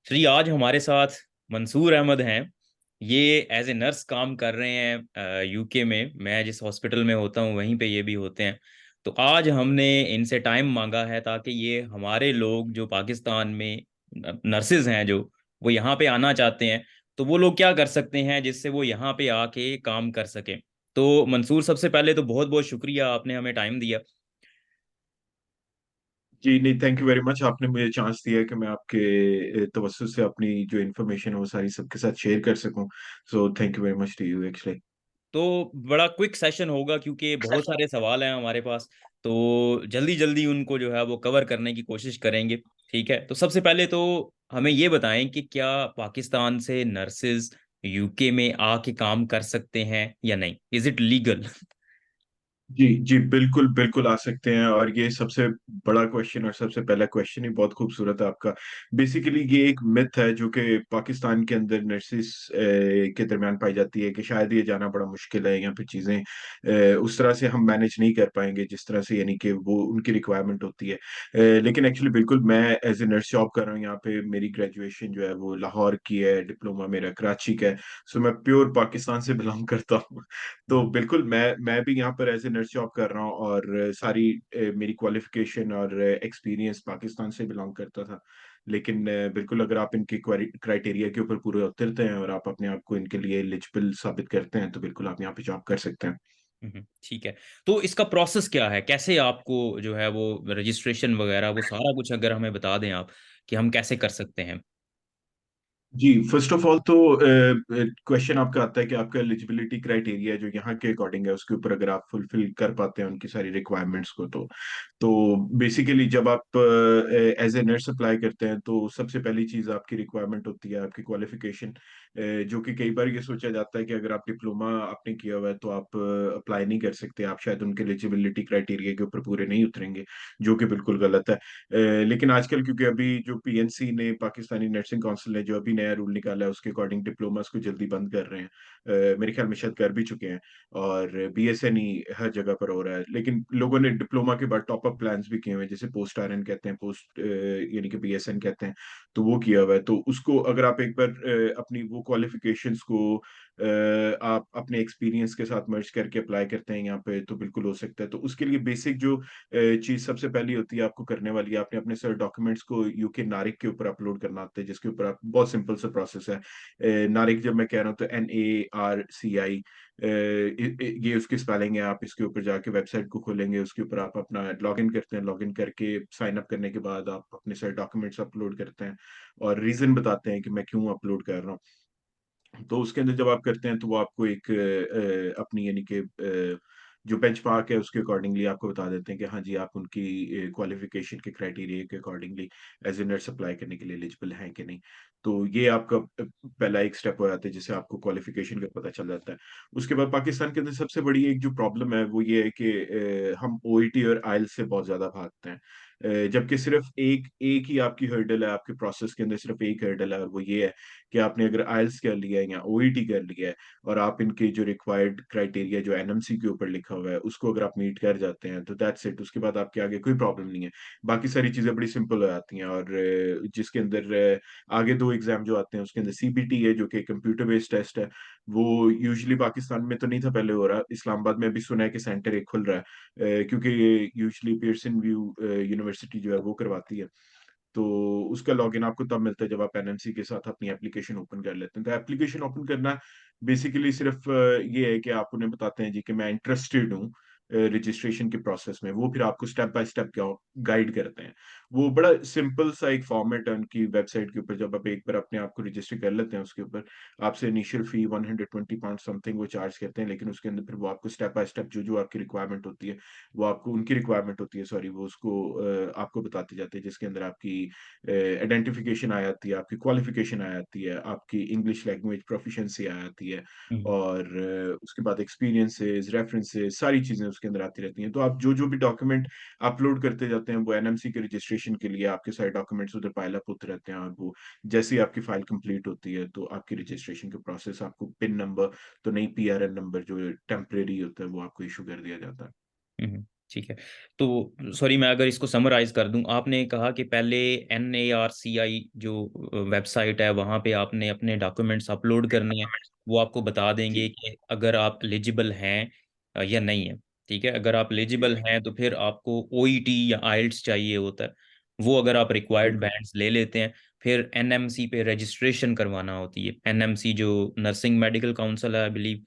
श्री आज हमारे साथ मंसूर अहमद हैं। ये एज ए नर्स काम कर रहे हैं यूके में। मैं जिस हॉस्पिटल में होता हूँ वहीं पे ये भी होते हैं। तो आज हमने इनसे टाइम मांगा है ताकि ये हमारे लोग जो पाकिस्तान में नर्सेज हैं जो वो यहाँ पे आना चाहते हैं, तो वो लोग क्या कर सकते हैं जिससे वो यहाँ पे आके काम कर सकें। तो मंसूर, सबसे पहले तो बहुत बहुत शुक्रिया, आपने हमें टाइम दिया। जी नहीं, थैंक यू वेरी मच। आपने मुझे चांस दिया है कि मैं आपके तवज्जुह से अपनी जो इन्फॉर्मेशन है वो सारी सबके साथ शेयर कर सकूं। So thank you very much to you actually. तो बड़ा क्विक सेशन होगा क्योंकि बहुत सारे सवाल हैं हमारे पास। तो जल्दी जल्दी उनको जो है वो कवर करने की कोशिश करेंगे। ठीक है, तो सबसे पहले तो हमें ये बताएं कि क्या पाकिस्तान से नर्सेज यूके में आके काम कर सकते हैं या नहीं, इज इट लीगल? जी जी, बिल्कुल बिल्कुल आ सकते हैं। और ये सबसे बड़ा क्वेश्चन और सबसे पहला क्वेश्चन ही बहुत खूबसूरत है आपका। बेसिकली ये एक मिथ है जो कि पाकिस्तान के अंदर नर्सिस के दरमियान पाई जाती है कि शायद ये जाना बड़ा मुश्किल है, या फिर चीज़ें उस तरह से हम मैनेज नहीं कर पाएंगे जिस तरह से, यानी कि वो उनकी रिक्वायरमेंट होती है। लेकिन एक्चुअली बिल्कुल, मैं एज ए नर्स जॉब कर रहा हूँ यहाँ पे। मेरी ग्रेजुएशन जो है वो लाहौर की है, डिप्लोमा मेरा कराची का है। सो मैं प्योर पाकिस्तान से बिलोंग करता हूँ। तो हम्म। बिल्कुल मैं भी यहाँ पर एज ए नर्स जॉब कर रहा हूँ, और सारी मेरी क्वालिफिकेशन और एक्सपीरियंस पाकिस्तान से बिलोंग करता था। लेकिन बिल्कुल, अगर आप इनके क्राइटेरिया के ऊपर पूरे उतरते हैं और आप अपने आप को इनके लिए एलिजिबल साबित करते हैं, तो बिल्कुल आप यहाँ पे जॉब कर सकते हैं। ठीक है। तो इसका प्रोसेस क्या है, कैसे आपको जो है वो रजिस्ट्रेशन वगैरह वो सारा कुछ अगर हमें बता दें आप कि हम कैसे कर सकते हैं। जी, फर्स्ट ऑफ ऑल तो क्वेश्चन आपका आता है कि आपका एलिजिबिलिटी क्राइटेरिया जो यहाँ के अकॉर्डिंग है, उसके ऊपर अगर आप फुलफिल कर पाते हैं उनकी सारी रिक्वायरमेंट्स को, तो बेसिकली जब आप एज ए नर्स अप्लाई करते हैं, तो सबसे पहली चीज़ आपकी रिक्वायरमेंट होती है आपकी क्वालिफिकेशन। जो कि कई बार ये सोचा जाता है कि अगर आप डिप्लोमा आपने किया हुआ है तो आप अप्लाई नहीं कर सकते, आप शायद उनके एलिजिबिलिटी क्राइटेरिया के ऊपर पूरे नहीं उतरेंगे, जो कि बिल्कुल गलत है। लेकिन आजकल क्योंकि अभी जो पीएनसी ने, पाकिस्तानी नर्सिंग काउंसिल ने जो अभी नया रूल निकाला है, उसके अकॉर्डिंग डिप्लोमास को जल्दी बंद कर रहे हैं। मेरे ख्याल में शायद कर भी चुके हैं। और बीएसएन हर जगह पर हो रहा है, लेकिन लोगों ने डिप्लोमा के बाद टॉप अप प्लान्स भी किए हुए हैं, जैसे पोस्ट आरएन कहते हैं, पोस्ट यानी कि बीएसएन कहते हैं। तो वो किया हुआ है, तो उसको अगर आप एक बार अपनी वो क्वालिफिकेशंस को आप अपने एक्सपीरियंस के साथ मर्ज करके अप्लाई करते हैं यहाँ पे, तो बिल्कुल हो सकता है। तो उसके लिए बेसिक जो चीज सबसे पहली होती है आपको करने वाली है, आपने अपने सारे डॉक्यूमेंट्स को यूके नारिक के ऊपर अपलोड करना होता है, जिसके ऊपर आप, बहुत सिंपल सा प्रोसेस है। नारिक जब मैं कह रहा हूँ तो NARCI, ये उसकी स्पेलिंग है। आप इसके ऊपर जाके वेबसाइट को खोलेंगे, उसके ऊपर आप अपना लॉगिन करते हैं, लॉगिन करके साइन अप करने के बाद आप अपने सारे डॉक्यूमेंट्स अपलोड करते हैं और रीजन बताते हैं कि मैं क्यों अपलोड कर रहा हूँ। तो उसके अंदर जब आप करते हैं तो वो आपको एक अपनी, यानी कि जो बेंचमार्क है उसके अकॉर्डिंगली आपको बता देते हैं कि हाँ जी, आप उनकी क्वालिफिकेशन के क्राइटेरिया के accordingly as a nurse apply करने के लिए एलिजिबल हैं कि नहीं। तो ये आपका पहला एक स्टेप हो जाता है, जिससे आपको क्वालिफिकेशन का पता चल जाता है। उसके बाद पाकिस्तान के अंदर सबसे बड़ी एक जो प्रॉब्लम है वो ये है कि हम ओईटी और आइल्स से बहुत ज्यादा भागते हैं। जबकि सिर्फ एक एक ही आपकी हर्डल है, आपके प्रोसेस के अंदर सिर्फ एक हर्डल है, और वो ये है कि आपने अगर आइल्स कर लिया है या ओईटी कर लिया है, और आप इनके जो रिक्वायर्ड क्राइटेरिया जो एनएमसी के ऊपर लिखा हुआ है उसको अगर आप मीट कर जाते हैं, तो दैट्स इट। उसके बाद आपके आगे कोई प्रॉब्लम नहीं है। बाकी सारी चीजें बड़ी सिंपल हो जाती हैं। और जिसके अंदर आगे दो एग्जाम जो आते हैं, उसके अंदर सीबीटी है जो कि कंप्यूटर बेस्ड टेस्ट है। वो यूजुअली पाकिस्तान में तो नहीं था पहले, हो रहा इस्लामाबाद में अभी सुना है कि सेंटर एक खुल रहा है, क्योंकि ये यूजुअली पियर्सन व्यू यूनिवर्सिटी जो है वो करवाती है। तो उसका लॉगिन आपको तब मिलता है जब आप एनएमसी के साथ अपनी एप्लीकेशन ओपन कर लेते हैं। तो एप्लीकेशन ओपन करना बेसिकली सिर्फ ये है कि आप उन्हें बताते हैं जी कि मैं इंटरेस्टेड हूँ रजिस्ट्रेशन के प्रोसेस में। वो फिर आपको स्टेप बाय स्टेप क्या गाइड करते हैं। वो बड़ा सिंपल सा एक फॉर्मेट है उनकी वेबसाइट के ऊपर। जब आप एक बार अपने आप को रजिस्टर कर लेते हैं उसके ऊपर, आपसे इनिशियल फी 120 पाउंड समथिंग वो चार्ज करते हैं, लेकिन उसके अंदर फिर वो आपको स्टेप बाय स्टेप जो जो आपकी रिक्वायरमेंट होती है, वो आपको उनकी रिक्वायरमेंट होती है, सॉरी, वो उसको आपको बताते जाते हैं, जिसके अंदर आपकी आइडेंटिफिकेशन आ जाती है, आपकी क्वालिफिकेशन आ जाती है, आपकी इंग्लिश लैंग्वेज प्रोफिशिएंसी आ जाती है, हम्म। और उसके बाद एक्सपीरियंसेस, रेफरेंसेस, सारी चीजें उसके अंदर आती रहती हैं। तो आप जो जो भी डॉक्यूमेंट अपलोड करते जाते हैं, वो एनएमसी के रजिस्ट्रेशन के लिए आपके सारे डॉक्यूमेंट्स उधर पाइल अप होते रहते हैं, और वो जैसे ही आपकी फाइल कंप्लीट होती है तो आपकी रजिस्ट्रेशन का प्रोसेस, आपको पिन नंबर तो नहीं, PRN नंबर जो टेम्परेरी होता है वो आपको इशू कर दिया जाता है। हम्म। ठीक है। तो सॉरी, मैं अगर इसको समराइज कर दूं, आपने कहा कि पहले NARCI जो वेबसाइट है वहाँ पे आपने अपने डॉक्यूमेंट्स अपलोड करने हैं। वो आपको बता देंगे जी कि अगर आप एलिजिबल हैं या नहीं है। ठीक है, अगर आप जी एलिजिबल हैं तो फिर आपको OET या IELTS चाहिए होता है। वो अगर आप रिक्वायर्ड बिल्कुल। बैंड्स ले लेते हैं, फिर NMC पे रजिस्ट्रेशन करवाना होती है। NMC जो नर्सिंग मेडिकल काउंसिल है, आई बिलीव।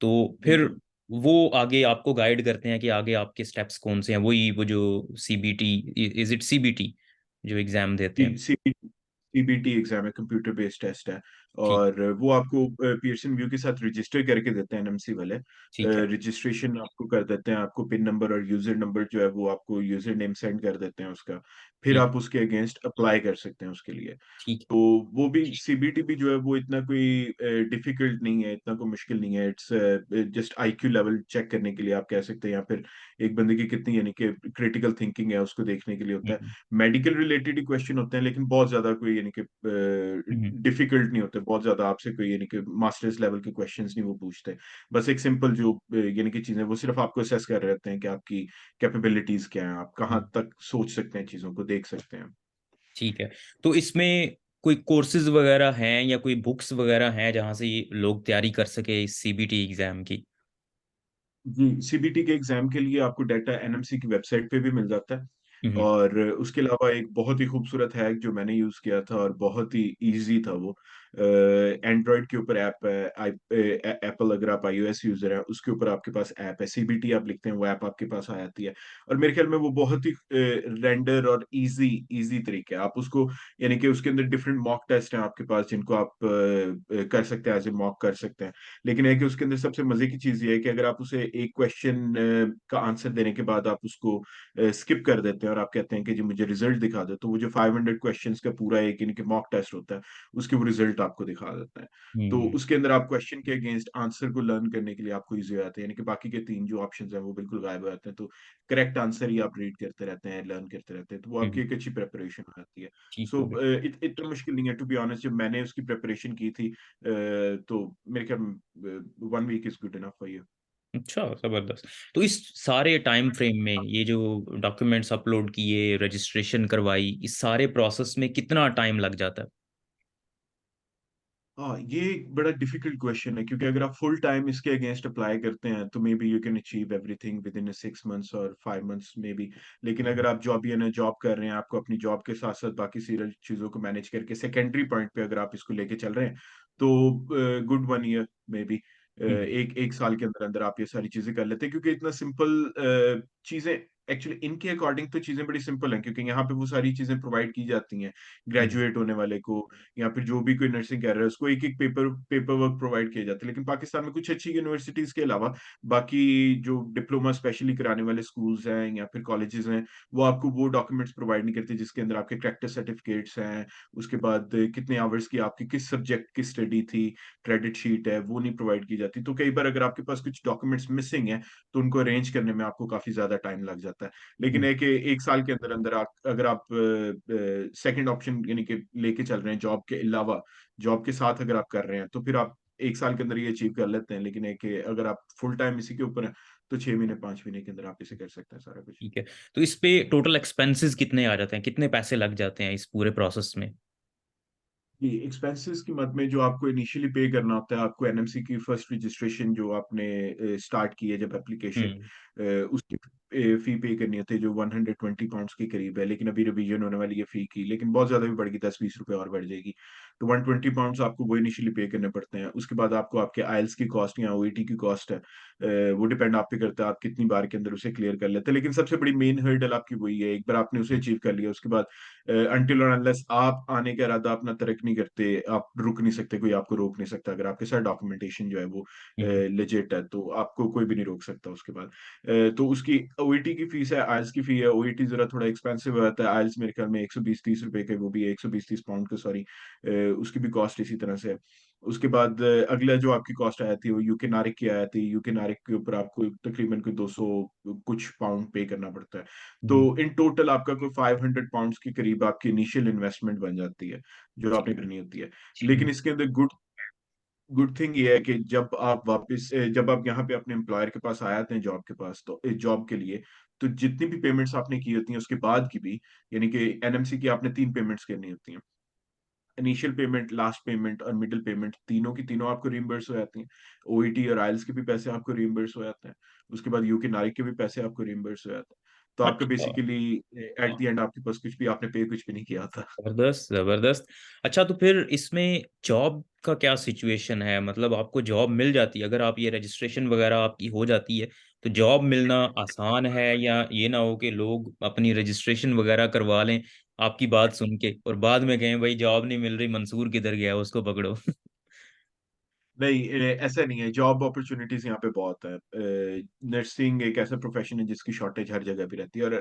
तो फिर बिल्कुल। वो आगे आपको गाइड करते हैं कि आगे आपके स्टेप्स कौन से हैं। वही वो जो CBT, इज इट CBT जो एग्जाम देते हैं? सीबीटी एग्जाम है, कंप्यूटर बेस्ड टेस्ट है। ठीक। और वो आपको पियर्सन व्यू के साथ रजिस्टर करके देते हैं एनएमसी वाले। ठीक है। रजिस्ट्रेशन आपको कर देते हैं, आपको पिन नंबर और यूजर नंबर जो है वो आपको यूजर नेम सेंड कर देते हैं उसका। फिर ठीक। आप उसके अगेंस्ट अप्लाई कर सकते हैं उसके लिए। ठीक तो वो भी सीबीटी भी जो है वो इतना कोई डिफिकल्ट नहीं है, इतना कोई मुश्किल नहीं है। It's just IQ level check करने के लिए आप कह सकते हैं, या फिर एक बंदे की कितनी यानी कि क्रिटिकल थिंकिंग है उसको देखने के लिए होता है। है। मेडिकल रिलेटेड ही क्वेश्चन होते हैं, लेकिन बहुत ज्यादा कोई यानी कि हम्म। डिफिकल्ट नहीं होते। बहुत ज्यादा आपसे कोई यानी कि मास्टर्स लेवल के क्वेश्चंस नहीं वो पूछते। बस एक सिंपल जो यानी कि चीजें वो सिर्फ आपको असेस कर रहे होते हैं कि आपकी कैपेबिलिटीज क्या हैं, आप कहाँ हम्म। तक सोच सकते हैं, चीजों को देख सकते हैं। ठीक है। तो इसमें कोई कोर्सेज वगैरह हैं या कोई बुक्स वगैरह हैं जहाँ से ये लोग तैयारी कर सके इस CBT एग्जाम की? जी, सीबीटी के एग्जाम के लिए आपको डाटा एनएमसी की वेबसाइट पे भी मिल जाता है। हम्म। और उसके अलावा एक बहुत ही खूबसूरत हैक जो मैंने यूज किया था और बहुत ही इजी था वो, एंड्रॉयड के ऊपर ऐप है। एप्पल, अगर आप iOS यूजर हैं उसके ऊपर आपके पास ऐप है, सीबीटी आप लिखते हैं वो ऐप आपके पास आ जाती है। और मेरे ख्याल में वो बहुत ही रेंडर और इजी इजी तरीके है। आप उसको यानी कि उसके अंदर डिफरेंट मॉक टेस्ट हैं आपके पास जिनको आप कर सकते हैं, एज ए मॉक कर सकते हैं। लेकिन है कि उसके अंदर सबसे मजे की चीज ये है कि अगर आप उसे एक क्वेश्चन का आंसर देने के बाद आप उसको स्किप कर देते हैं और आप कहते हैं कि जी मुझे रिजल्ट दिखा दो, तो वो जो 500 क्वेश्चंस का पूरा एक इनके मॉक टेस्ट होता है उसके वो रिजल्ट आपको दिखा देता है। तो हम्म। उसके अंदर आप क्वेश्चन के अगेंस्ट आंसर को लर्न करने के लिए आपको इजी हो जाता है, यानी कि बाकी के तीन जो ऑप्शंस हैं वो बिल्कुल गायब हो जाते हैं। तो करेक्ट आंसर ही आप रीड करते रहते हैं, लर्न करते रहते हैं, तो वो आपकी हम्म। एक अच्छी प्रिपरेशन हो जाती है। ठीक सो हो गया। इतना मुश्किल नहीं है टू बी ऑनेस्ट। जब मैंने उसकी प्रिपरेशन की थी तो मेरे ख्याल 1 week is good enough for you. अच्छा, जबरदस्त। तो इस सारे टाइम फ्रेम में ये जो डॉक्यूमेंट्स अपलोड किए, रजिस्ट्रेशन करवाई, इस सारे प्रोसेस में कितना टाइम लग जाता है? हाँ, ये एक बड़ा डिफिकल्ट क्वेश्चन है, क्योंकि अगर आप फुल टाइम इसके अगेंस्ट अप्लाई करते हैं तो may be you can achieve everything with in 6 months और 5 मंथ्स में भी। लेकिन अगर हम्म। आप जॉब जॉब कर रहे हैं, आपको अपनी जॉब के साथ साथ बाकी सारी चीजों को मैनेज करके सेकेंडरी पॉइंट पे अगर आप इसको लेके चल रहे हैं तो गुड 1 ईयर मे बी, हम्म। एक एक साल के अंदर अंदर आप ये सारी चीजें कर लेते हैं। क्योंकि इतना सिंपल चीजें एक्चुअली इनके अकॉर्डिंग तो चीजें बड़ी सिंपल हैं, क्योंकि यहाँ पे वो सारी चीजें प्रोवाइड की जाती हैं हम्म। ग्रेजुएट होने वाले को, या फिर जो भी कोई नर्सिंग कर रहा है उसको एक एक पेपर वर्क प्रोवाइड किए जाते हैं। लेकिन पाकिस्तान में कुछ अच्छी यूनिवर्सिटीज के अलावा बाकी जो डिप्लोमा स्पेशली कराने वाले स्कूल्स हैं या फिर कॉलेजेस हैं, वो आपको वो डॉक्यूमेंट्स प्रोवाइड नहीं करते जिसके अंदर आपके प्रैक्टिस सर्टिफिकेट्स हैं, उसके बाद कितने आवर्स की आपकी किस सब्जेक्ट की स्टडी थी, क्रेडिट शीट है, वो नहीं प्रोवाइड की जाती। तो कई बार अगर आपके पास कुछ डॉक्यूमेंट्स मिसिंग है तो उनको अरेंज करने में आपको काफी ज्यादा टाइम लग जाता है। लेकिन हम्म। एक साल के अंदर अंदर अगर आप सेकंड ऑप्शन यानी कि लेके चल रहे हैं जॉब के अलावा, जॉब के साथ अगर आप कर रहे हैं तो फिर आप एक साल के अंदर ये अचीव कर लेते हैं। लेकिन एक अगर आप फुल टाइम इसी के ऊपर हैं तो 6 महीने 5 महीने के अंदर आप इसे कर सकते हैं सारा कुछ। ठीक है। तो इस पे टोटल एक्सपेंसेस कितने आ जाते हैं, कितने पैसे लग जाते हैं इस पूरे प्रोसेस में? जी, एक्सपेंसेस की मद में जो आपको इनिशियली पे करना होता है, आपको एनएमसी की फर्स्ट रजिस्ट्रेशन जो आपने स्टार्ट की है जब एप्लीकेशन, हम्म। उसकी फी पे करनी होती है जो 120 पाउंड्स के करीब है। लेकिन अभी रिवीजन होने वाली है फी की, लेकिन बहुत ज्यादा भी बढ़ेगी, 10-20 रुपए और बढ़ जाएगी। तो 120 पाउंड्स आपको वो इनिशियली पे करने पड़ते हैं। उसके बाद आपको आपके आइल्स की कॉस्ट या ओईटी की कॉस्ट है, वो डिपेंड आप पे करता है आप कितनी बार के अंदर उसे क्लियर कर लेते हैं। लेकिन सबसे बड़ी मेन हर्डल आपकी वही है, एक बार आपने उसे अचीव कर लिया उसके बाद अनटिल और अनलेस आप आने का इरादा अपना तरक नहीं करते, आप रुक नहीं सकते, कोई आपको रोक नहीं सकता। अगर आपके साथ डॉक्यूमेंटेशन जो है वो हम्म। लेजिट है तो आपको कोई भी नहीं रोक सकता उसके बाद। तो उसकी ओईटी की फीस है, आइल्स की फी है। ओईटी जरा थोड़ा एक्सपेंसिव हो जाता है, आइल्स मेरे ख्याल में 120-130 रुपए के, वो भी 120-130 पाउंड का, सॉरी, उसकी भी कॉस्ट इसी तरह से है। उसके बाद अगला जो आपकी कॉस्ट आई थी वो यूके नारिक की आई थी। यूके नारिक के ऊपर आपको तकरीबन कोई 200 कुछ पाउंड पे करना पड़ता है। तो हम्म। इन टोटल आपका कोई 500 पाउंड्स के करीब आपकी इनिशियल इन्वेस्टमेंट बन जाती है जो ठीक आपने है। करनी होती है। हम्म। लेकिन इसके अंदर गुड गुड थिंग ये है कि जब आप यहाँ पे अपने एम्प्लॉयर के पास आ जाते हैं जॉब के पास, तो इस जॉब के लिए, तो जितनी भी पेमेंट्स आपने की होती हैं उसके बाद की भी, यानी कि एनएमसी की आपने 3 पेमेंट्स करनी होती हैं, इनिशियल पेमेंट, लास्ट पेमेंट और मिडिल पेमेंट, तीनों की तीनों आपको रीइंबर्स हो जाती हैं। ओईटी और आइल्स के भी पैसे आपको रीइंबर्स हो जाते हैं। उसके बाद यूके नारिक के भी पैसे आपको रीइंबर्स हो जाते हैं। तो आपका अच्छा। बेसिकली एट द एंड आपके पास कुछ भी, आपने पे कुछ भी नहीं किया था। जबरदस्त जबरदस्त। अच्छा, तो फिर इसमें जॉब का क्या सिचुएशन है? मतलब आपको जॉब मिल जाती है अगर आप ये रजिस्ट्रेशन वगैरह आपकी हो जाती है, तो जॉब मिलना आसान है, या ये ना हो कि लोग अपनी रजिस्ट्रेशन वगैरह करवा लें आपकी बात सुन के और बाद में कहें भाई जॉब नहीं मिल रही, मंसूर किधर गया, उसको पकड़ो। नहीं, ऐसा नहीं है, जॉब अपॉर्चुनिटीज यहाँ पे बहुत है। नर्सिंग एक ऐसा प्रोफेशन है जिसकी शॉर्टेज हर जगह पे रहती है, और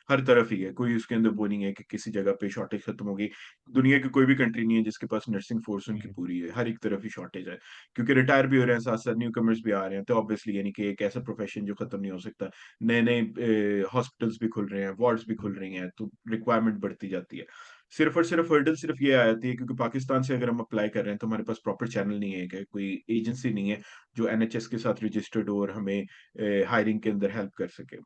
हर तरफ ही है, कोई उसके अंदर वो नहीं है कि किसी जगह पे शॉर्टेज खत्म होगी। दुनिया की कोई भी कंट्री नहीं है जिसके पास नर्सिंग फोर्स उनकी हम्म। पूरी है, हर एक तरफ ही शॉर्टेज है। क्योंकि रिटायर भी हो रहे हैं, साथ साथ न्यू कमर्स भी आ रहे हैं, तो ऑब्वियसली यानी कि एक ऐसा प्रोफेशन जो खत्म नहीं हो सकता। नए नए हॉस्पिटल्स भी खुल रहे हैं, वार्ड्स भी खुल रही हैं, तो रिक्वायरमेंट बढ़ती जाती है। सिर्फ और सिर्फ हर्डल सिर्फ ये आती है क्योंकि पाकिस्तान से अगर हम अप्लाई कर रहे हैं तो हमारे पास प्रॉपर चैनल नहीं है, कि कोई एजेंसी नहीं है जो एनएचएस के साथ रजिस्टर्ड हो और हमें हायरिंग के अंदर हेल्प कर सके।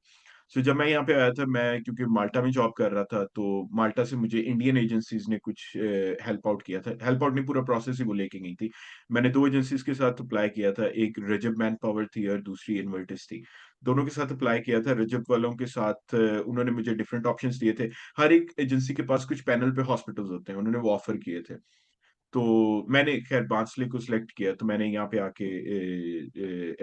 सो जब मैं यहाँ पे आया था, मैं क्योंकि माल्टा में जॉब कर रहा था, तो माल्टा से मुझे इंडियन एजेंसीज ने कुछ हेल्प आउट किया था, हेल्प आउट नहीं, पूरा प्रोसेस ही वो लेके गई थी। मैंने दो एजेंसीज के साथ अप्लाई किया था, एक रजब मैन पावर थी और दूसरी इन्वर्टिस थी। दोनों के साथ अप्लाई किया था। रजब वालों के साथ उन्होंने मुझे डिफरेंट ऑप्शंस दिए थे। हर एक एजेंसी के पास कुछ पैनल पे हॉस्पिटल्स होते हैं, उन्होंने वो ऑफर किए थे। तो मैंने खैर बांसली को सिलेक्ट किया, तो मैंने यहाँ पे आके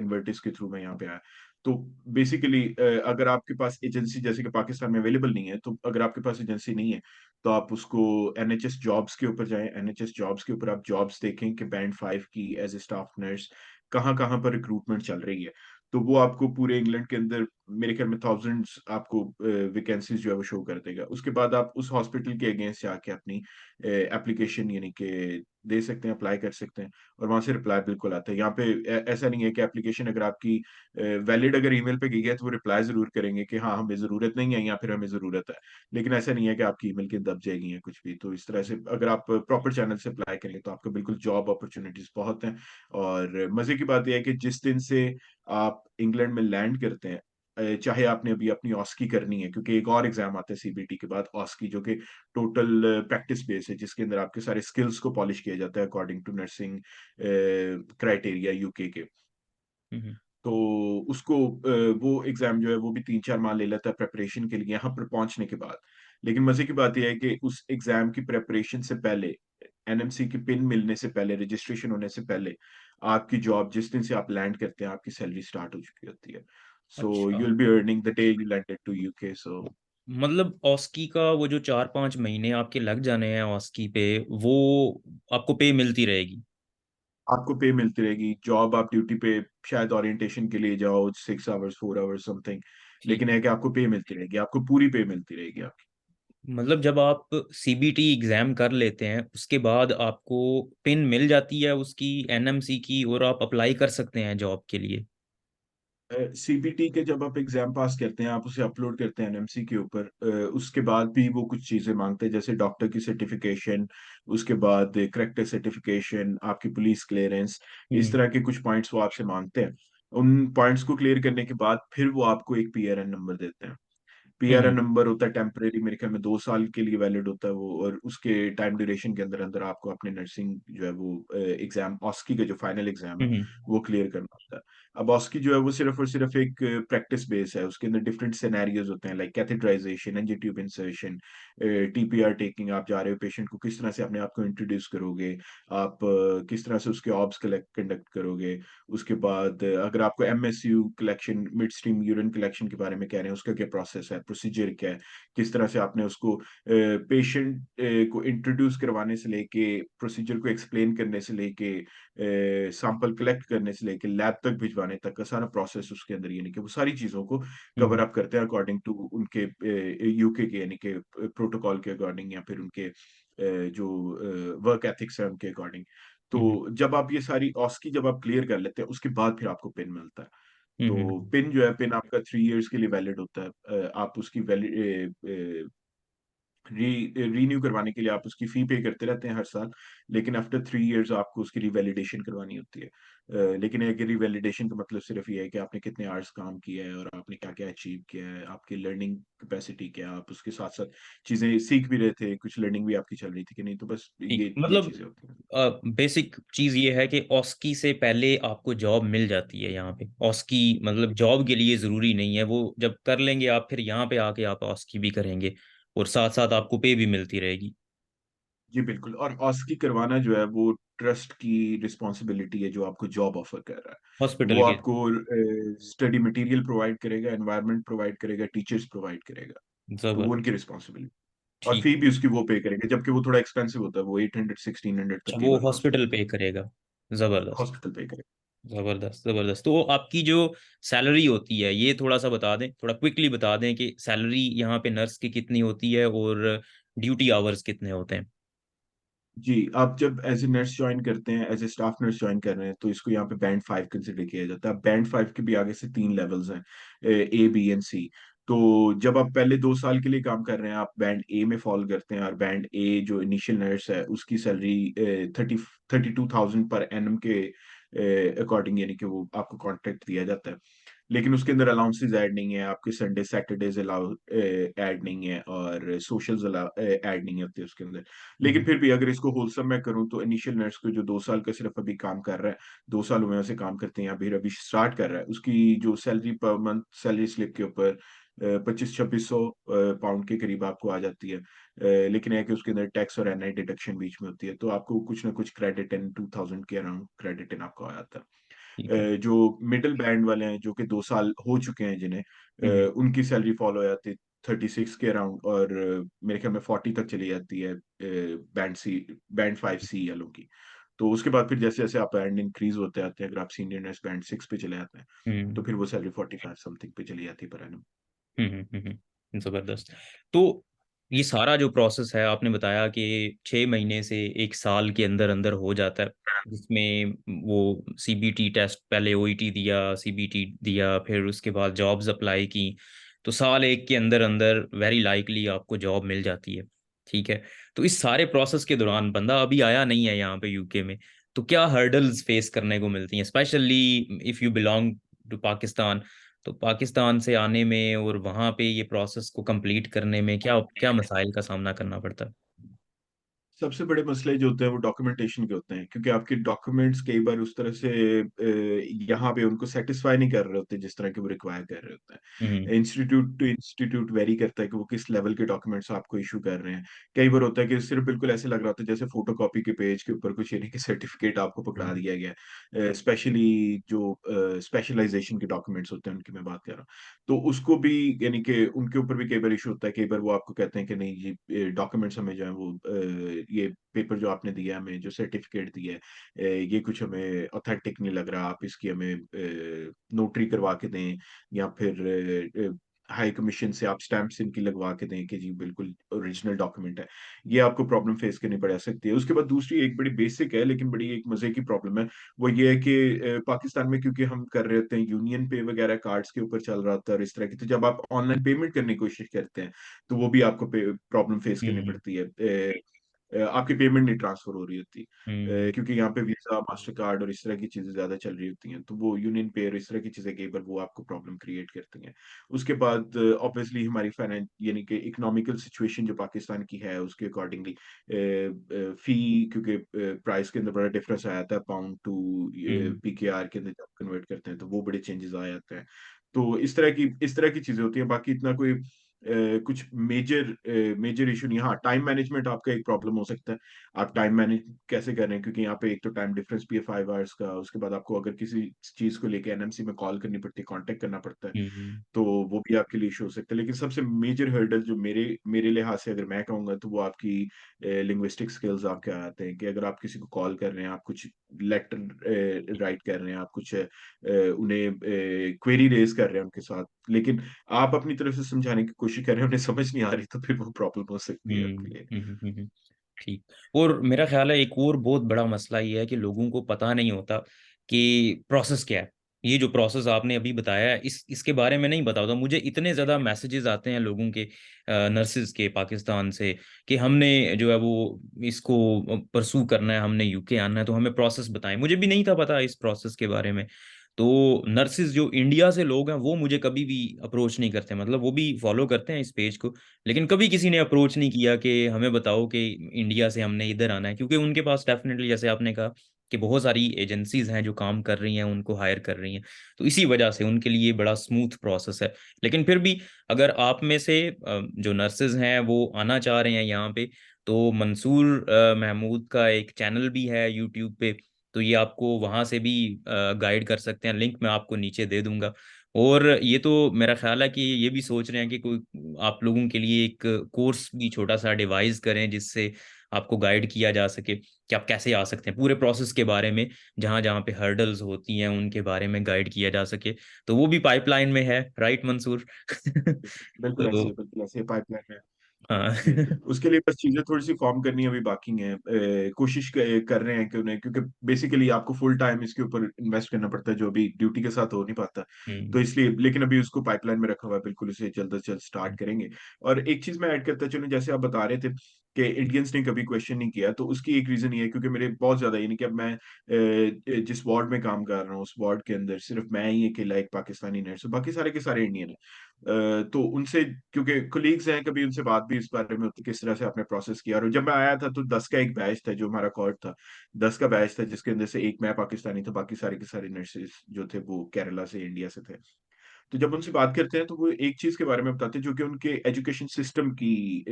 इन्वर्टिस के थ्रू मैं यहाँ पे आया। तो बेसिकली अगर आपके पास एजेंसी जैसे कि पाकिस्तान में अवेलेबल नहीं है, तो अगर आपके पास एजेंसी नहीं है तो आप उसको एनएचएस जॉब्स के ऊपर जाएं। एनएचएस जॉब्स के ऊपर आप जॉब्स देखें कि बैंड 5 की एज ए स्टाफ नर्स कहाँ कहाँ पर रिक्रूटमेंट चल रही है। तो वो आपको पूरे इंग्लैंड के अंदर मेरे ख्याल में थाउजेंड्स आपको वैकेंसीज जो है वो शो कर देगा। उसके बाद आप उस हॉस्पिटल के अगेंस्ट जाके अपनी एप्लीकेशन यानी कि दे सकते हैं, अप्लाई कर सकते हैं, और वहां से रिप्लाई बिल्कुल आता है। यहाँ पे ऐसा नहीं है कि एप्लीकेशन अगर आपकी वैलिड अगर ईमेल पे गई है तो वो रिप्लाई जरूर करेंगे कि हाँ हमें जरूरत नहीं है या फिर हमें जरूरत है। लेकिन ऐसा नहीं है कि आपकी ईमेल के दब जाएगी या कुछ भी। तो इस तरह से अगर आप प्रॉपर चैनल से अप्लाई करेंगे तो आपको बिल्कुल जॉब अपॉर्चुनिटीज बहुत हैं। और मजे की बात यह है कि जिस दिन से आप इंग्लैंड में लैंड करते हैं, चाहे आपने अभी अपनी ऑस्की करनी है, क्योंकि एक और एग्जाम आता है सीबीटी के बाद ऑस्की, जो कि टोटल प्रैक्टिस बेस है, जिसके अंदर आपके सारे स्किल्स को पॉलिश किया जाता है according to nursing criteria UK के। हम्म। तो उसको वो एग्जाम जो है वो भी 3-4 माह ले लेता है प्रेपरेशन के लिए यहाँ पर पहुंचने के बाद। लेकिन मजे की बात यह है कि उस एग्जाम की प्रेपरेशन से पहले, एनएमसी की पिन मिलने से पहले, रजिस्ट्रेशन होने से पहले, आपकी जॉब जिस दिन से आप लैंड करते हैं आपकी सैलरी स्टार्ट हो चुकी होती है। सो अच्छा, you will be earning the day you landed to UK. So मतलब ऑस्की का वो जो 4-5 महीने आपके लग जाने हैं ऑस्की पे, वो आपको पे मिलती रहेगी? आपको पे मिलती रहेगी। जॉब आप ड्यूटी पे शायद ओरिएंटेशन के लिए जाओ, 6 आवर्स 4 आवर्स समथिंग, ठीक लेकिन है। है कि आपको पे मिलती रहेगी, आपको पूरी पे मिलती रहेगी आपकी। मतलब जब आप सीबीटी एग्जाम कर लेते हैं उसके बाद आपको पिन मिल जाती है उसकी, एनएमसी की, और आप अप्लाई कर सकते हैं जॉब के लिए? सीबीटी के जब आप एग्जाम पास करते हैं, आप उसे अपलोड करते हैं एनएमसी के ऊपर, उसके बाद भी वो कुछ चीजें मांगते हैं, जैसे डॉक्टर की सर्टिफिकेशन, उसके बाद करेक्टर सर्टिफिकेशन, आपकी पुलिस क्लियरेंस, इस हम्म। तरह के कुछ पॉइंट्स वो आपसे मांगते हैं। उन पॉइंट्स को क्लियर करने के बाद फिर वो आपको एक पीआरएन नंबर देते हैं। पीआरएन हम्म। नंबर होता है टेम्परेरी, मेरे ख्याल में 2 साल के लिए वैलिड होता है वो, और उसके टाइम ड्यूरेशन के अंदर अंदर आपको अपने नर्सिंग जो है वो एग्जाम, ऑस्की का जो फाइनल एग्जाम है हम्म। वो क्लियर करना होता है। अब ऑस्की जो है वो सिर्फ और सिर्फ एक प्रैक्टिस बेस है, उसके अंदर डिफरेंट सिनेरियोज होते हैं, like catheterization, angio tube insertion, TPR taking, आप जा रहे हो पेशेंट को किस तरह से अपने आप को इंट्रोड्यूस करोगे, आप किस तरह से उसके ऑब्स कंडक्ट करोगे। उसके बाद अगर आपको MSU collection, mid stream urine collection के बारे में कह रहे हैं, उसका क्या प्रोसेस है, प्रोसीजर क्या है, किस तरह से आपने उसको पेशेंट को इंट्रोड्यूस करवाने से लेके, प्रोसीजर को एक्सप्लेन करने से लेके, सैंपल कलेक्ट करने से लेके लैब तक भिजवाने तक का सारा प्रोसेस उसके अंदर, यानी कि वो सारी चीजों को कवर हम्म। अप करते हैं अकॉर्डिंग टू उनके यूके के यानी कि प्रोटोकॉल के अकॉर्डिंग, या फिर उनके जो वर्क एथिक्स है उनके अकॉर्डिंग। तो हम्म। जब आप ये सारी ऑस्की जब आप क्लियर कर लेते हैं उसके बाद फिर आपको पिन मिलता है। तो हम्म। पिन जो है, पिन आपका 3 इयर्स के लिए वैलिड होता है। आप उसकी वैलिड रीन्यू करवाने के लिए आप उसकी फी पे करते रहते हैं हर साल, लेकिन आफ्टर 3 इयर्स आपको उसकी रिवैलिडेशन करवानी होती है। लेकिन एक रिवैलिडेशन का मतलब सिर्फ ये है कि आपने कितने आवर्स काम किया है और आपने क्या क्या अचीव किया है, आपकी लर्निंग कैपेसिटी क्या है, आप उसके साथ साथ चीजें सीख भी रहे थे, कुछ लर्निंग भी आपकी चल रही थी कि नहीं, तो बस ठीक, ये मतलब चीजें होती हैं। बेसिक चीज ये है कि ऑस्की से पहले आपको जॉब मिल जाती है यहाँ पे। ऑस्की मतलब जॉब के लिए जरूरी नहीं है, वो जब कर लेंगे आप फिर यहाँ पे आके आप ऑस्की भी करेंगे और साथ साथ आपको पे भी मिलती रहेगी। जी बिल्कुल, और ऑस्की करवाना जो है वो ट्रस्ट की रिस्पॉन्सिबिलिटी है जो आपको जॉब ऑफर कर रहा है। हॉस्पिटल वो के। आपको स्टडी मटेरियल प्रोवाइड करेगा, एनवायरनमेंट प्रोवाइड करेगा, टीचर्स प्रोवाइड करेगा। तो वो जबर। उनकी रिस्पॉन्सिबिलिटी, और ठीक। फी भी उसकी वो पे करेंगे, जबकि वो थोड़ा एक्सपेंसिव होता है, वो 800 1600 अच्छा, तक कई वो बार कॉस्ट हॉस्पिटल करता पे करेगा। है। जबरदस्त। हॉस्पिटल पे करेगा। जबरदस्त जबरदस्त। तो आपकी जो सैलरी होती है ये थोड़ा सा बता दें, थोड़ा क्विकली बता दें कि सैलरी यहाँ पे नर्स की कितनी होती है और ड्यूटी आवर्स कितने होते हैं। जी, आप जब एज ए नर्स ज्वाइन करते हैं, as a staff nurse join कर रहे हैं, तो इसको यहाँ पे बैंड 5 कंसिडर किया जाता है। बैंड 5 के भी आगे से 3 लेवल्स हैं, ए बी एंड सी। तो जब आप पहले 2 साल के लिए काम कर रहे हैं, आप बैंड ए में फॉलो करते हैं, और बैंड ए जो इनिशियल नर्स है उसकी सैलरी 32,000 पर एनम के अकॉर्डिंग, यानी कि वो आपको कॉन्ट्रैक्ट दिया जाता है। लेकिन उसके अंदर अलाउंसेस ऐड नहीं है, आपके संडे सैटरडेज अलाउ ऐड नहीं है, और सोशल्स ऐड नहीं होते उसके अंदर। लेकिन हम्म। फिर भी अगर इसको होलसम मैं करूं, तो इनिशियल नर्स को जो 2 साल का सिर्फ अभी काम कर रहा है, 2 साल हुए हैं उसे काम करते हैं, या फिर अभी स्टार्ट कर रहा है, उसकी जो salary per month salary slip के ऊपर 2500 2600 पाउंड के करीब आपको आ जाती है। लेकिन है कि उसके अंदर टैक्स और एनआई डिडक्शन बीच में होती है, तो आपको कुछ ना कुछ क्रेडिट इन 2000 के अराउंड क्रेडिट इन आपको आ जाता है। ठीक है। जो मिडिल बैंड वाले हैं, जो कि 2 साल हो चुके हैं जिन्हें, हम्म। उनकी सैलरी फॉलो हो जाती है 36 के अराउंड, और मेरे ख्याल में 40 तक चली जाती है बैंड 5 सी वालों की। तो उसके बाद फिर जैसे जैसे आप बैंड इंक्रीज होते आते हैं, अगर आप सीनियर नर्स बैंड 6 पे चले जाते हैं, तो हम्म। फिर वो सैलरी 45 समथिंग पे चली जाती है पर एनम। जबरदस्त। तो ये सारा जो प्रोसेस है आपने बताया कि 6 महीने से 1 साल के अंदर अंदर हो जाता है, जिसमें वो सीबीटी टेस्ट, पहले ओईटी दिया, सीबीटी दिया, फिर उसके बाद जॉब्स अप्लाई की, तो साल एक के अंदर अंदर वेरी लाइकली आपको जॉब मिल जाती है। ठीक है। तो इस सारे प्रोसेस के दौरान बंदा अभी आया नहीं है यहाँ पे यूके में, तो क्या हर्डल्स फेस करने को मिलती हैं, specially if you belong to Pakistan. तो पाकिस्तान से आने में और वहां पे ये प्रोसेस को कंप्लीट करने में क्या क्या मसाइल का सामना करना पड़ता है। सबसे बड़े मसले जो होते हैं वो डॉक्यूमेंटेशन के होते हैं, क्योंकि आपके डॉक्यूमेंट्स कई बार उस तरह से यहाँ पे उनको सेटिस्फाई नहीं कर रहे होते जिस तरह के वो रिक्वायर कर रहे होते हम्म। हैं। इंस्टीट्यूट टू इंस्टीट्यूट वेरी करता है कि वो किस लेवल के डॉक्यूमेंट्स आपको इशू कर रहे हैं। कई बार होता है कि सिर्फ बिल्कुल ऐसे लग रहा होता है जैसे फोटोकॉपी के पेज के ऊपर कुछ यानी कि सर्टिफिकेट आपको पकड़ा हम्म। दिया गया है। स्पेशली जो स्पेशलाइजेशन के डॉक्यूमेंट्स होते हैं उनकी मैं बात कर रहा हूँ, तो उसको भी यानी कि उनके ऊपर भी कई बार इशू होता है। कई बार वो आपको कहते हैं कि नहीं, ये डॉक्यूमेंट्स हमें जो है वो ये पेपर जो आपने दिया है, हमें जो सर्टिफिकेट दिया है, ये कुछ हमें ऑथेंटिक नहीं लग रहा, आप इसकी हमें नोटरी करवा के दें, या फिर हाई कमीशन से आप स्टैंप्स इनकी लगवा के दें कि जी बिल्कुल ओरिजिनल डॉक्यूमेंट है। ये आपको प्रॉब्लम फेस करनी पड़ सकती है। उसके बाद दूसरी एक बड़ी बेसिक है लेकिन बड़ी एक मजे की प्रॉब्लम है, वो ये है कि पाकिस्तान में क्योंकि हम कर रहे होते हैं यूनियन पे वगैरह कार्ड्स के ऊपर चल रहा होता है और इस तरह की, तो जब आप ऑनलाइन पेमेंट करने की कोशिश करते हैं, तो वो भी आपको प्रॉब्लम फेस करनी हम्म। पड़ती है। आपकी पेमेंट नहीं ट्रांसफर हो रही होती, हम्म। क्योंकि यहाँ पे वीजा मास्टर कार्ड और इस तरह की चीजें ज्यादा चल रही होती हैं, तो वो यूनियन पे और इस तरह की चीजें कई बार वो आपको प्रॉब्लम क्रिएट करती हैं। उसके बाद ऑब्वियसली हमारी फाइनेंस यानी कि इकोनॉमिकल सिचुएशन जो पाकिस्तान की है उसके अकॉर्डिंगली फी, क्योंकि प्राइस के अंदर बड़ा डिफरेंस आ जाता है पाउंड टू हम्म। पीकेआर के अंदर जब कन्वर्ट करते हैं, तो वो बड़े चेंजेस आ जाते हैं। तो इस तरह की चीजें होती हैं, बाकी इतना कोई कुछ मेजर इशू नहीं। हाँ, टाइम मैनेजमेंट आपका एक प्रॉब्लम हो सकता है। आप टाइम मैनेज कैसे कर रहे हैं, क्योंकि यहाँ पे एक तो टाइम डिफरेंस भी है 5 आवर्स का। उसके बाद आपको अगर किसी चीज को लेके एनएमसी में कॉल करनी पड़ती है, कांटेक्ट करना पड़ता है, हम्म। तो वो भी आपके लिए इशू हो सकता है। लेकिन सबसे मेजर हर्डल जो मेरे मेरे लिहाज से अगर मैं कहूंगा, तो वो आपकी लिंग्विस्टिक स्किल्स आपके आ जाते हैं, कि अगर आप किसी को कॉल कर रहे हैं, आप कुछ लेटर राइट कर रहे हैं, आप कुछ उन्हें क्वेरी रेज कर रहे हैं उनके साथ, लेकिन आप अपनी तरफ से समझाने की कोशिश कर रहे हैं, उन्हें समझ नहीं आ रही, तो फिर वो प्रॉब्लम हो सकती है आपके लिए। ठीक। और मेरा ख्याल है एक और बहुत बड़ा मसला ये है कि लोगों को पता नहीं होता कि प्रोसेस क्या है। ये जो प्रोसेस आपने अभी बताया है, इस इसके बारे में नहीं पता होता मुझे। इतने ज़्यादा मैसेजेस आते हैं लोगों के, नर्सिस के पाकिस्तान से, कि हमने जो है वो इसको परसू करना है, हमने यूके आना है, तो हमें प्रोसेस बताएं। मुझे भी नहीं था पता इस प्रोसेस के बारे में। तो नर्सिस जो इंडिया से लोग हैं वो मुझे कभी भी अप्रोच नहीं करते, मतलब वो भी फॉलो करते हैं इस पेज को, लेकिन कभी किसी ने अप्रोच नहीं किया कि हमें बताओ कि इंडिया से हमने इधर आना है। क्योंकि उनके पास डेफिनेटली, जैसे आपने कहा, कि बहुत सारी एजेंसीज हैं जो काम कर रही हैं, उनको हायर कर रही हैं, तो इसी वजह से उनके लिए बड़ा स्मूथ प्रोसेस है। लेकिन फिर भी अगर आप में से जो नर्सेज हैं वो आना चाह रहे हैं यहाँ पे, तो मंसूर महमूद का एक चैनल भी है यूट्यूब पे, तो ये आपको वहाँ से भी गाइड कर सकते हैं। लिंक मैं आपको नीचे दे दूंगा। और ये तो मेरा ख्याल है कि ये भी सोच रहे हैं कि कोई आप लोगों के लिए एक कोर्स भी छोटा सा डिवाइस करें, जिससे आपको गाइड किया जा सके कि आप कैसे आ सकते हैं, पूरे प्रोसेस के बारे में, जहाँ जहाँ पे हर्डल्स होती हैं उनके बारे में गाइड किया जा सके। तो वो भी पाइपलाइन में है, राइट मंसूर? बिल्कुल ऐसे तो ही, बिल्कुल ऐसे पाइपलाइन है। हाँ। जी, उसके लिए बस चीजें थोड़ी सी फॉर्म करनी अभी बाकी हैं। कोशिश कर रहे हैं कि उन्हें, क्योंकि बेसिकली आपको फुल टाइम इसके ऊपर इन्वेस्ट करना पड़ता है, जो अभी ड्यूटी के साथ हो नहीं पाता। तो हम्म। इसलिए, लेकिन अभी उसको पाइपलाइन में रखा हुआ है, बिल्कुल उसे जल्द से जल्द स्टार्ट करेंगे। और एक चीज मैं ऐड करता चलूं, जैसे आप बता रहे थे कि इंडियंस ने कभी क्वेश्चन नहीं किया, तो उसकी एक रीजन ये है क्योंकि मेरे बहुत ज्यादा, यानी कि अब मैं जिस वार्ड में काम कर रहा हूँ, उस वार्ड के अंदर सिर्फ मैं ही अकेला एक पाकिस्तानी नर्स हूँ, बाकी सारे के सारे इंडियन है। तो उनसे, क्योंकि कोलीग्स हैं, कभी उनसे बात भी इस बारे में होती किस तरह से आपने प्रोसेस किया। और जब मैं आया था तो 10 का एक बैच था जो हमारा कॉर्ड था, 10 का बैच था, जिसके अंदर से एक मैं पाकिस्तानी था, बाकी सारे के सारे नर्सेज जो थे वो केरला से, इंडिया से थे। तो जब उनसे बात करते हैं तो वो एक चीज के बारे में बताते हैं जो कि उनके एजुकेशन सिस्टम की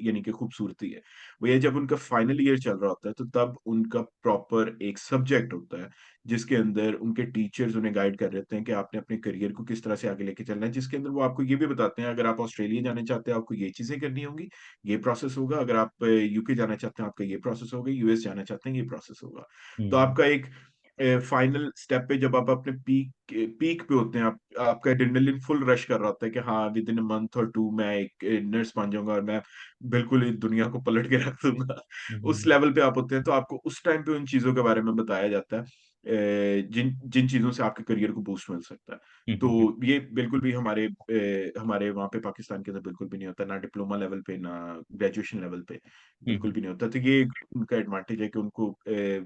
यानी कि खूबसूरती है। वो ये, जब उनका फाइनल ईयर चल रहा होता है तो तब उनका प्रॉपर एक सब्जेक्ट होता है जिसके अंदर उनके टीचर्स उन्हें गाइड कर रहते हैं कि आपने अपने करियर को किस तरह से आगे लेके चलना है, जिसके अंदर वो आपको ये भी बताते हैं, अगर आप ऑस्ट्रेलिया जाना चाहते हैं आपको ये चीजें करनी होंगी, ये प्रोसेस होगा, अगर आप यूके जाना चाहते हैं आपका ये प्रोसेस होगा, यूएस जाना चाहते हैं ये प्रोसेस होगा। तो हम्म। आपका एक फाइनल स्टेप पे जब आप अपने पीक पे होते हैं, आपका एड्रेनलिन फुल रश कर रहा होता है कि हाँ विद इन मंथ और टू मैं एक नर्स बन जाऊंगा और मैं बिल्कुल ही दुनिया को पलट के रख दूंगा। उस हम्म। लेवल पे आप होते हैं, तो आपको उस टाइम पे उन चीजों के बारे में बताया जाता है, जिन जिन चीजों से आपके करियर को बूस्ट मिल सकता है। तो हम्म। ये बिल्कुल भी हमारे वहाँ पे पाकिस्तान के अंदर बिल्कुल भी नहीं होता, ना डिप्लोमा लेवल पे ना ग्रेजुएशन लेवल पे, बिल्कुल हम्म। भी नहीं होता। तो ये उनका एडवांटेज है कि उनको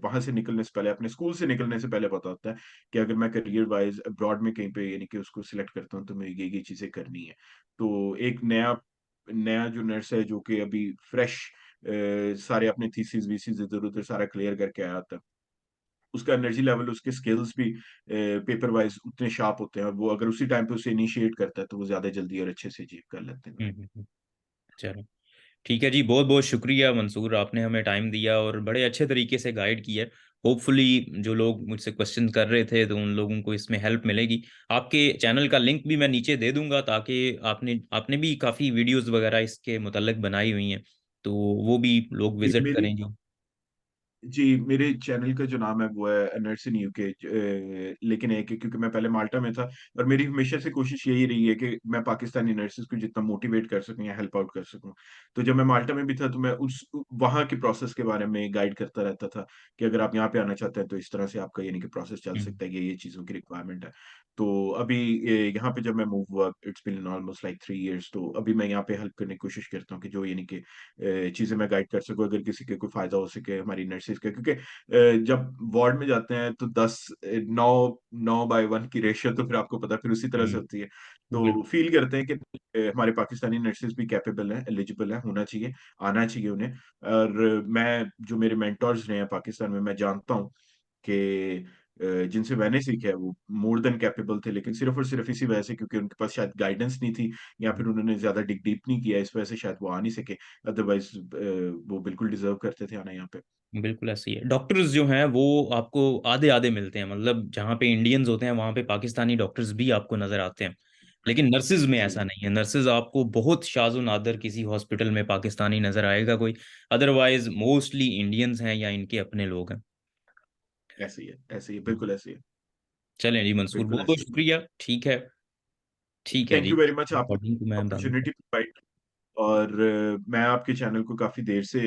वहां से निकलने से पहले, अपने स्कूल से निकलने से पहले पता होता है कि अगर मैं करियर वाइज अब्रॉड में कहीं पे यानी कि उसको सिलेक्ट करता हूँ तो मैं ये चीजें करनी है। तो एक नया नया जो नर्स है जो कि अभी फ्रेश सारे अपने थीसिस वीसिस इधर उधर सारा क्लियर करके आया था, उसका एनर्जी लेवल, उसके स्किल्स भी पेपर वाइज उतने शार्प होते हैं, और वो अगर उसी टाइम पे उसे इनिशिएट करता है तो वो ज्यादा जल्दी और अच्छे से अचीव कर लेते हैं। हम्म। चलो, ठीक है जी, बहुत बहुत शुक्रिया मंसूर, आपने हमें टाइम दिया और बड़े अच्छे तरीके से गाइड किया। होपफुली जो लोग मुझसे क्वेश्चन कर रहे थे तो उन लोगों को इसमें हेल्प मिलेगी। आपके चैनल का लिंक भी मैं नीचे दे दूंगा, ताकि आपने आपने भी काफ़ी वीडियोस वगैरह इसके मुतल्लिक बनाई हुई हैं, तो वो भी लोग जी विजिट मेरी करेंगे। जी मेरे चैनल का जो नाम है वो है नर्स इन यूके। लेकिन एक है, क्योंकि मैं पहले माल्टा में था और मेरी हमेशा से कोशिश यही रही है कि मैं पाकिस्तानी नर्सेज को जितना मोटिवेट कर सकूं या हेल्प आउट कर सकूं। तो जब मैं माल्टा में भी था तो मैं उस वहाँ के प्रोसेस के बारे में गाइड करता रहता था कि अगर आप यहाँ पे आना चाहते हैं तो इस तरह से आपका यानी कि प्रोसेस चल हम्म। सकता है, ये चीज़ों की रिक्वायरमेंट है। तो अभी यहाँ पे जब मैं मूव हुआ, it's been almost like 3 years, तो अभी मैं यहाँ पे हेल्प करने की कोशिश करता हूँ कि जो यानी कि चीज़ें मैं गाइड कर सकूँ, अगर किसी के कोई फायदा हो सके हमारी नर्सेज का। क्योंकि जब वार्ड में जाते हैं तो 9 9 बाय 1 की रेशियो तो फिर आपको पता है फिर उसी तरह से होती है। तो बिल्कुल। फील करते हैं कि हमारे पाकिस्तानी नर्सेज भी कैपेबल हैं, एलिजिबल हैं, होना चाहिए, आना चाहिए उन्हें। और मैं जो मेरे मेंटोर्स रहे हैं पाकिस्तान में, मैं जानता हूँ कि जिनसे मैंने सीखा है वो मोर देन कैपेबल थे, लेकिन सिर्फ और सिर्फ इसी वजह से क्योंकि उनके पास शायद गाइडेंस नहीं थी, या फिर उन्होंने ज्यादा डिग डीप नहीं किया, इस वजह से शायद वो आ नहीं सके। अदरवाइज वो बिल्कुल डिजर्व करते थे आना यहाँ पे। बिल्कुल ऐसी है, डॉक्टर्स जो हैं वो आपको आधे आधे मिलते हैं, मतलब जहाँ पे इंडियंस होते हैं वहाँ पे पाकिस्तानी डॉक्टर्स भी आपको नजर आते हैं। लेकिन नर्सिज में जी ऐसा नहीं है, नर्सिज आपको बहुत शाज़ो नादर किसी हॉस्पिटल में पाकिस्तानी नजर आएगा कोई, अदरवाइज मोस्टली इंडियंस हैं या इनके अपने लोग हैं। ऐसे ही है, ऐसे ही है, बिल्कुल ऐसे ही है, चलें जी मंसूर, बिल्कुल बहुत बहुत ऐसे ही शुक्रिया। ठीक है, है। ठीक है thank ji. You very much, आपने रिकॉर्डिंग को मैं डालूंगा। Opportunity provide. और मैं आपके चैनल को काफी देर से